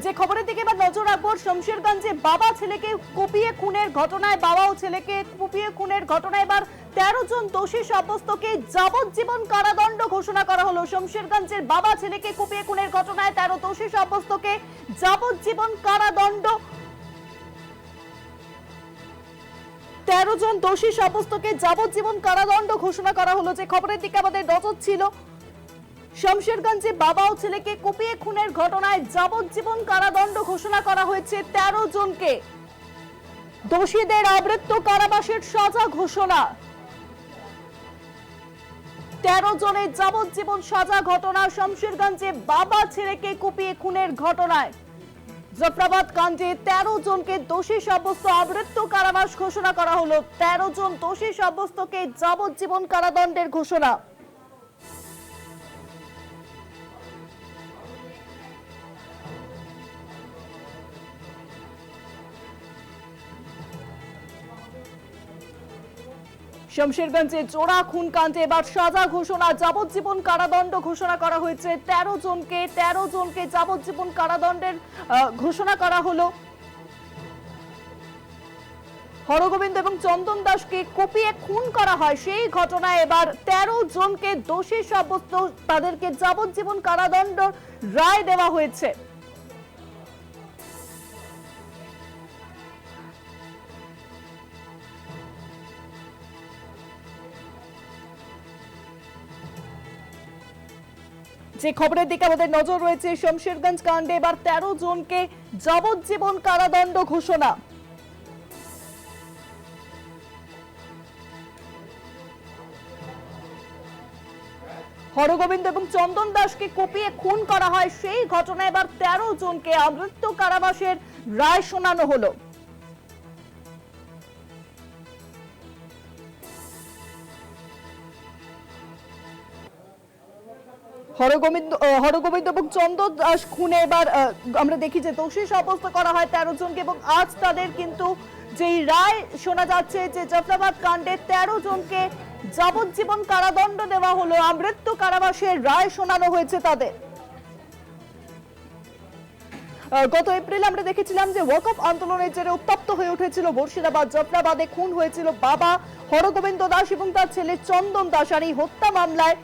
যে খবরের দিকে এবার নজর রাখবো, শমশেরগঞ্জে বাবা ছেলেকে কুপিয়ে খুনের ঘটনায়, বাবা ও ছেলেকে কুপিয়ে খুনের ঘটনায় এবার 13 জন দোষী সাব্যস্তকে যাবজ্জীবন কারাদণ্ড ঘোষণা করা হলো। শমশেরগঞ্জের বাবা ছেলেকে কুপিয়ে খুনের ঘটনায় 13 দোষী সাব্যস্তকে যাবজ্জীবন কারাদণ্ড, 13 জন দোষী সাব্যস্তকে যাবজ্জীবন কারাদণ্ড ঘোষণা করা হলো। যে খবরের দিকে আমাদের নজর ছিল, শমশেরগঞ্জে বাবা ও ছেলেকে কুপিয়ে খুনের ঘটনায় যাবজ্জীবন কারাদণ্ড ঘোষণা করা হয়েছে 13 জনকে। দোষীদের আমৃত্যু কারাবাসের সাজা ঘোষণা, 13 জনের যাবজ্জীবন সাজা ঘটনা শমশেরগঞ্জে বাবা ছেলেকে কুপিয়ে খুনের ঘটনায়। জাফরাবাদ কাণ্ডে 13 জনকে দোষী সাব্যস্ত, আমৃত্যু কারাবাস ঘোষণা করা হলো। 13 জন দোষী সাব্যস্তকে যাবজ্জীবন কারাদণ্ডের ঘোষণা। শমশেরগঞ্জে জোড়া খুন কাণ্ডে এবার সাজা ঘোষণা, যাবজ্জীবন কারাদণ্ড ঘোষণা করা হয়েছে 13 জনকে যাবজ্জীবন কারাদণ্ডের ঘোষণা করা হলো। হরগোবিন্দ এবং চন্দন দাসকে কুপিয়ে খুন করা হয়, সেই ঘটনায় এবার 13 জনকে দোষী সাব্যস্ত, তাদেরকে যাবজ্জীবন কারাদণ্ড রায় দেওয়া হয়েছে। যে খবরের দিকে আমাদের নজর রয়েছে, শমশেরগঞ্জ কাণ্ডে এবার 13 জনকে যাবজ্জীবন কারাদণ্ড ঘোষণা। হরগোবিন্দ এবং চন্দন দাসকে কুপিয়ে খুন করা হয়, সেই ঘটনায় এবার 13 জনকে আমৃত্যু কারাবাসের রায় শোনানো হলো। হরগোবিন্দ এবং চন্দন দাস খুনে এবার আমরা দেখি যে দোষী সাব্যস্ত করা হয় 13 জনকে, এবং আজ তাদের কিন্তু যে রায় শোনা যাচ্ছে যে জাফরাবাদ কাণ্ডে 13 জনকে যাবজ্জীবন কারাদণ্ড দেওয়া হলো, আমৃত্যু কারাবাসের রায় শোনানো হয়েছে তাদের। গত এপ্রিলে আমরা দেখেছিলাম যে ওয়াকফ আন্দোলনের জেরে উত্তপ্ত হয়ে উঠেছিল মুর্শিদাবাদ। জাফরাবাদে খুন হয়েছিল বাবা হরগোবিন্দ দাস এবং তার ছেলে চন্দন দাস। আর এই হত্যা মামলায়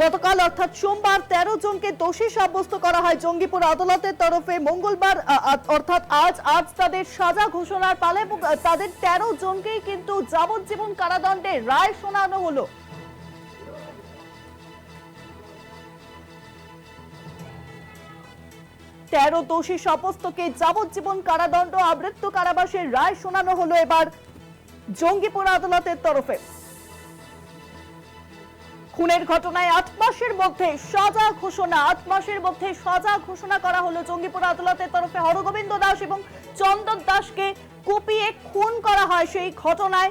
গতকাল অর্থাৎ সোমবার 13 জনকে দোষী সাব্যস্ত করা হয় জঙ্গিপুর আদালতের তরফে। মঙ্গলবার অর্থাৎ আজ তাদের সাজা ঘোষণার পালা, এবং তাদের 13 জনকেই কিন্তু যাবজ্জীবন কারাদণ্ডের রায় শোনানো হলো। তেরো দোষী সাব্যস্তকে যাবজ্জীবন কারাদণ্ড, আমৃত্যু কারাবাসের রায় শোনানো হলো এবার জঙ্গিপুর আদালতের তরফে। খুনের ঘটনায় 8 মাসের মধ্যে সাজা ঘোষণা, 8 মাসের মধ্যে সাজা ঘোষণা করা হলো জঙ্গিপুর আদালতের তরফে। হরগোবিন্দ দাস এবং চন্দন দাসকে কুপিয়ে খুন করা হয়, সেই ঘটনায়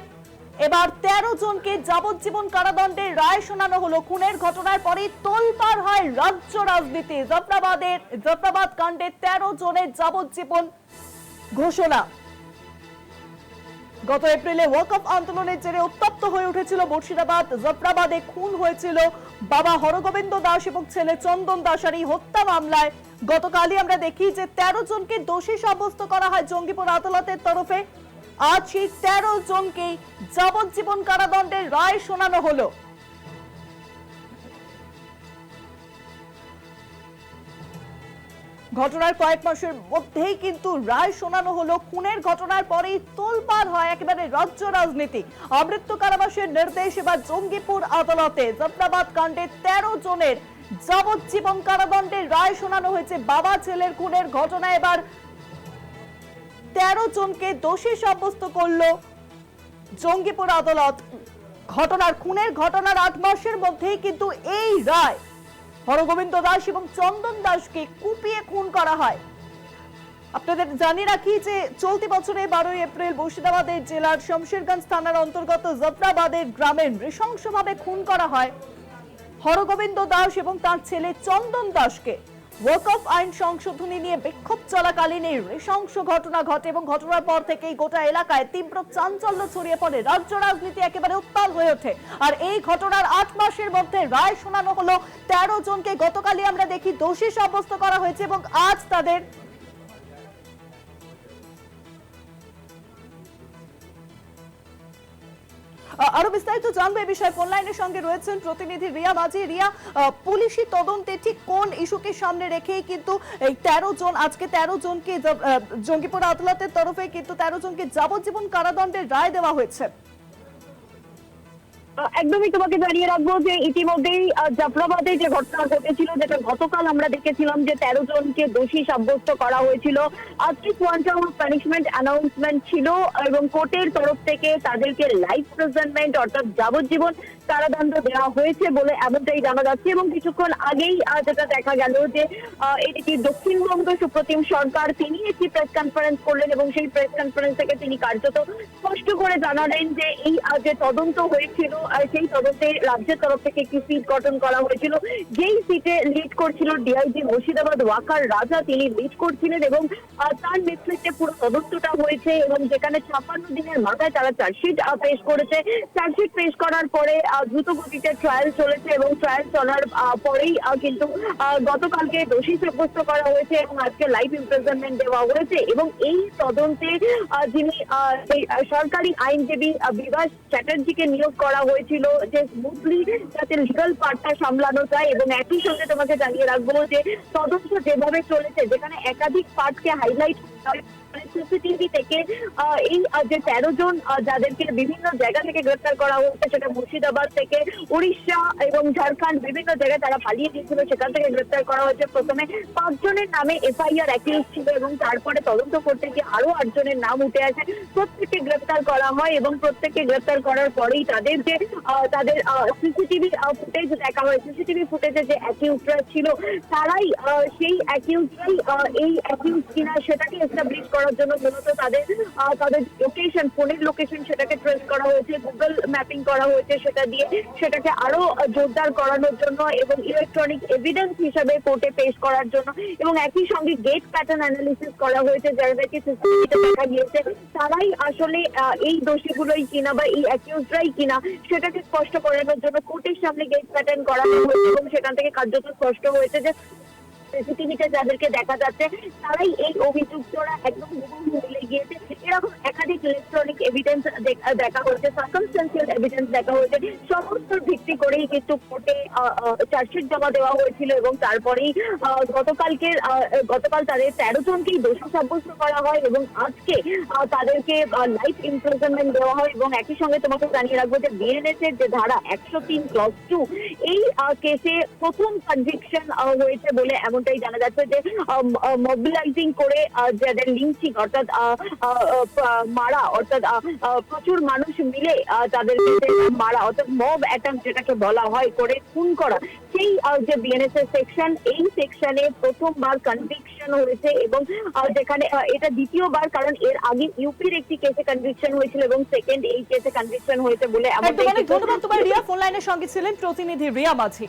এবার 13 জনকে যাবজ্জীবন কারাদণ্ডের রায় শোনানো হলো। খুনের ঘটনার পরে তোলপাড় হয় রাজ্য রাজনীতি। জাফরাবাদ কাণ্ডে 13 জনের যাবজ্জীবন ঘোষণা। গত এপ্রিলে ওয়াকফ আন্দোলনের জেরে উত্তপ্ত হয়ে উঠেছিল মুর্শিদাবাদ। জাফরাবাদে খুন হয়েছিল বাবা হরগোবিন্দ দাস এবং ছেলে চন্দন দাস। আর এই হত্যা মামলায় গতকালই আমরা দেখি যে 13 জনকে দোষী সাব্যস্ত করা হয় জঙ্গিপুর আদালতের তরফে। আজ সেই 13 জনকে যাবজ্জীবন কারাদণ্ডের রায় শোনানো হলো। ঘটনার কয়েক মাসের মধ্যেই কিন্তু রায় শোনানো হলো। খুনের ঘটনার পরেই তোলপাড় হয় একেবারে রাজ্য রাজনীতি। আমৃত্যু কারাবাসের নির্দেশ এবার জঙ্গিপুর আদালতে। জাফরাবাদ কাণ্ডে 13 জনের যাবজ্জীবন কারাদণ্ডের রায় শোনানো হয়েছে। বাবা ছেলের খুনের ঘটনায় এবার 13 জনকে দোষী সাব্যস্ত করলো জঙ্গিপুর আদালত। খুনের ঘটনার 8 মাসের মধ্যেই কিন্তু এই রায়। হরগোবিন্দ দাস এবং চন্দন দাসকে কুপিয়ে খুন করা হয়। আপনাদের জানিয়ে রাখি যে চলতি বছরে 12 এপ্রিল মুর্শিদাবাদের জেলার শমশেরগঞ্জ থানার অন্তর্গত জাফরাবাদের গ্রামে নৃশংসভাবে খুন করা হয় হরগোবিন্দ দাস এবং তার ছেলে চন্দন দাসকে। ওয়াকফ আইন সংশোধনী নিয়ে বিক্ষোভ চলাকালীন এই নৃশংস ঘটনা ঘটে এবং ঘটনার পর থেকেই গোটা এলাকায় তীব্র চাঞ্চল্য ছড়িয়ে পড়ে। রাজ্য রাজনীতি একেবারে উত্তাল হয়ে ওঠে। আর এই ঘটনার 8 মাসের মধ্যে রায় শোনানো হলো। 13 জনকে গতকালই আমরা দেখি দোষী সাব্যস্ত করা হয়েছে এবং আজ তাদের আরো বিস্তারিত জানবো এই বিষয়ে ফোন লাইনের সঙ্গে রয়েছেন প্রতিনিধি রিয়া মাঝি। রিয়া, পুলিশি তদন্তে ঠিক কোন ইস্যুকে সামনে রেখেই কিন্তু এই 13 জন আজকে 13 জনকে জঙ্গিপুর আদালতের তরফে কিন্তু 13 জনকে যাবজ্জীবন কারাদণ্ডের রায় দেওয়া হয়েছে? একদমই তোমাকে জানিয়ে রাখবো যে ইতিমধ্যেই জাফরাবাদে যে ঘটনা ঘটেছিল, যেটা গতকাল আমরা দেখেছিলাম যে 13 জনকে দোষী সাব্যস্ত করা হয়েছিল। আজকে কোয়ান্টাম অফ পানিশমেন্ট অ্যানাউন্সমেন্ট ছিল এবং কোর্টের তরফ থেকে তাদেরকে লাইফ প্রিজনমেন্ট অর্থাৎ যাবজ্জীবন কারাদণ্ড দেওয়া হয়েছে বলে এমনটাই জানা যাচ্ছে। এবং কিছুক্ষণ আগেই যেটা দেখা গেল যে এটি দক্ষিণবঙ্গ সুপ্রিম সরকার তিনি একটি প্রেস কনফারেন্স করলেন এবং সেই প্রেস কনফারেন্স থেকে তিনি কার্যত স্পষ্ট করে জানালেন যে এই যে তদন্ত হয়েছিল সেই তদন্তে রাজ্যের তরফ থেকে একটি সিট গঠন করা হয়েছিল। যেই সিটে লিড করছিল ডিআইজি মুর্শিদাবাদ ওয়াকার রাজা, তিনি লিড করছিলেন এবং তার নেতৃত্বে পুরো তদন্তটা হয়েছে এবং যেখানে 56 দিনের মাথায় তারা চার্জশিট পেশ করেছে। চার্জশিট পেশ করার পরে দ্রুত গতিতে ট্রায়াল চলেছে এবং ট্রায়াল চলার পরেই কিন্তু গতকালকে দোষী সাব্যস্ত করা হয়েছে এবং আজকে লাইফ ইমপ্রিজনমেন্ট দেওয়া হয়েছে। এবং এই তদন্তে যিনি সরকারি আইনজীবী বিভাস চ্যাটার্জিকে নিয়োগ করা হয়েছিল যে স্মুথলি যাতে লিগাল পার্টটা সামলানো যায়। এবং একই সঙ্গে তোমাকে জানিয়ে রাখবো যে তদন্ত যেভাবে চলেছে, যেখানে একাধিক পার্টকে হাইলাইট সিসিটিভি থেকে এই যে 13 জন যাদেরকে বিভিন্ন জায়গা থেকে গ্রেফতার করা হয়েছে, সেটা মুর্শিদাবাদ থেকে উড়িষ্যা এবং ঝাড়খণ্ড বিভিন্ন জায়গায় তারা পালিয়ে গিয়েছিল, সেখান থেকে গ্রেফতার করা হয়েছে। প্রথমে 5 জনের নামে এফআইআর অ্যাকিউজ ছিল এবং তারপরে তদন্ত করতে গিয়ে আরো 8 জনের নাম উঠে আসে। প্রত্যেককে গ্রেফতার করা হয় এবং প্রত্যেককে গ্রেফতার করার পরেই তাদের যে তাদের সিসিটিভি ফুটেজ দেখা হয়, সিসিটিভি ফুটেজে যে অ্যাকিউজরা ছিল তারাই সেই অ্যাকিউজরাই এই অ্যাকিউজ কিনা সেটাকে এস্টাবলিশ করার জন্য মূলত তাদের লোকেশন, ফোনের লোকেশন সেটাকে ট্রেস করা হয়েছে, গুগল ম্যাপিং করা হয়েছে, সেটা দিয়ে সেটাকে আরো জোরদার করানোর জন্য এবং ইলেকট্রনিক এভিডেন্স হিসাবে কোর্টে পেশ করার জন্য। এবং একই সঙ্গে গেট প্যাটার্ন অ্যানালিসিস করা হয়েছে, যাদেরকে সিসিটিভিতে দেখা গিয়েছে তারাই আসলে এই দোষীগুলোই কিনা বা এই অ্যাকিউজরাই কিনা সেটাকে স্পষ্ট করানোর জন্য কোর্টের সামনে গেট প্যাটার্ন করানো হয়েছে। এবং সেখান থেকে কার্যত স্পষ্ট হয়েছে যে সিসিটিভিতে যাদেরকে দেখা যাচ্ছে তারাই এই অভিযুক্তরা একদম মিলে গিয়েছে। এরকম একাধিক ইলেকট্রনিক এভিডেন্স দেখা হয়েছে, সার্কামস্টেন্সিয়াল এভিডেন্স দেখা হয়েছে। সমস্ত ভিত্তি করেই কিন্তু কোর্টে চার্জশিট জমা দেওয়া হয়েছিল এবং তারপরেই গতকাল তাদের 13 জনকেই দোষী সাব্যস্ত করা হয় এবং আজকে তাদেরকে লাইফ ইমপ্রিজনমেন্ট দেওয়া হয়। এবং একই সঙ্গে তোমাকে জানিয়ে রাখবো যে বিএনএস এর যে ধারা 103(2) এই কেসে প্রথম কনভিকশন হয়েছে বলে এমনটাই জানা যাচ্ছে যে মোবিলাইজিং করে যাদের লিঞ্চিং অর্থাৎ মারা, অর্থাৎ প্রচুর মানুষ মিলে তাদেরকে মারা অর্থাৎ মব অ্যাটাক যেটাকে বলা হয় করে খুন করা, সেই যে বিএনএস এর সেকশন, এই সেকশনে প্রথমবার কনভিকশন হয়েছে। এবং যেখানে এটা দ্বিতীয়বার, কারণ এর আগে ইউপির একটি কেসে কনভিকশন হয়েছিল এবং সেকেন্ড এই কেসে কনভিকশন হয়েছে বলে এমনটাই। ধন্যবাদ তোমার রিয়া। ফোন লাইনের সঙ্গে ছিলেন প্রতিনিধি রিয়া মাঝি।